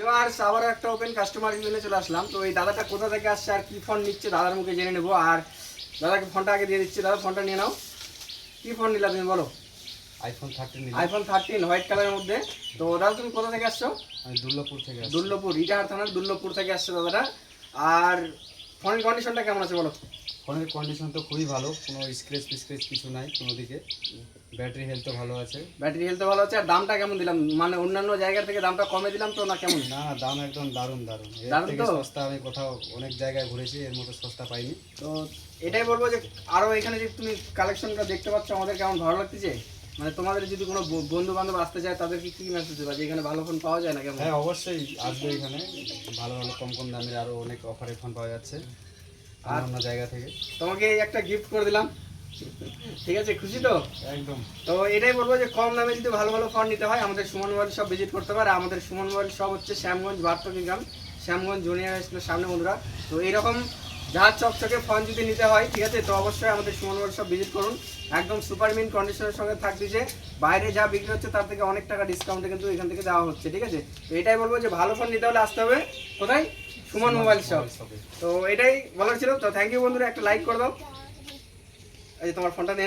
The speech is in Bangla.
এবার আবার একটা ওপেন কাস্টমার রিভিউ চলে আসলাম। তো এই দাদাটা কোথা থেকে আসছে আর কি ফোন নিচ্ছে দাদার মুখে জেনে নেবো। আর দাদাকে ফোনটা আগে দিয়ে দিচ্ছি। দাদা ফোনটা নিয়ে নাও। কি ফোন নিলা তুমি বলো? আইফোন 13 আইফোন 13 হোয়াইট কালারের মধ্যে। তো দাদা তুমি কোথা থেকে আসছো? আমি দুর্লভপুর থেকে আসছি। দুর্লভপুর, ইটাহার থানার দুর্লভপুর থেকে আসছে দাদাটা। আর ফোনের কন্ডিশনটা কেমন আছে বলো? ফোনের কন্ডিশন তো খুবই ভালো, কোনো স্ক্র্যাচ ফিস্ক্রেচ কিছু নাই কোনো দিকে। ব্যাটারি হেলথও ভালো আছে। ব্যাটারি হেলথ ভালো আছে। আর দামটা কেমন দিলাম, মানে অন্যান্য জায়গা থেকে দামটা কমে দিলাম তো না কেমন? না দাম একদম দারুণ দারুণ, এর দারুণ থেকে তো? সস্তা আমি কোথাও অনেক জায়গায় ঘুরেছি, এর মতো সস্তা পাইনি। তো এটাই বলবো যে আরও এখানে যে তুমি কালেকশনটা দেখতে পাচ্ছ আমাদের কেমন ভালো লাগতেছে। মানে তোমাদের যদি কোনো বন্ধু বান্ধব আসতে চায় তাদেরকে কি মেসেজ দেবা যে এখানে ভালো ফোন পাওয়া যায় না কেমন? হ্যাঁ অবশ্যই আসবে, এখানে ভালো ভালো কম কম দামের আরও অনেক অফারে ফোন পাওয়া যাচ্ছে অন্য জায়গা থেকে। তোমাকে এই একটা গিফট করে দিলাম, ঠিক আছে? খুশি তো? একদম। তো এটাই বলবো যে কম দামে যদি ভালো ভালো ফোন নিতে হয় আমাদের সুমন মোবাইল শপ ভিজিট করতে পারে। আমাদের সুমন মোবাইল শপ হচ্ছে শ্যামগঞ্জ বারতকি গ্রাম, শ্যামগঞ্জ জুনিয়র স্কুলের সামনে বন্ধুরা। তো এইরকম জাহাজ চকচকে ফোন যদি নিতে হয়, ঠিক আছে, তো অবশ্যই আমাদের সুমন মোবাইল শপ ভিজিট করুন। একদম সুপার মিন কন্ডিশনের সঙ্গে থাকছে, যে বাইরে যা বিক্রি হচ্ছে তার থেকে অনেক টাকা ডিসকাউন্টে কিন্তু এখান থেকে দেওয়া হচ্ছে, ঠিক আছে? তো এটাই বলবো যে ভালো ফোন নিতে হলে আসতে হবে কোথায়? Suman mobile shop. তো এটাই বলার ছিল। তো থ্যাংক ইউ বন্ধুরা, একটা লাইক করে দাও। এই যে তোমার ফোনটা নিয়ে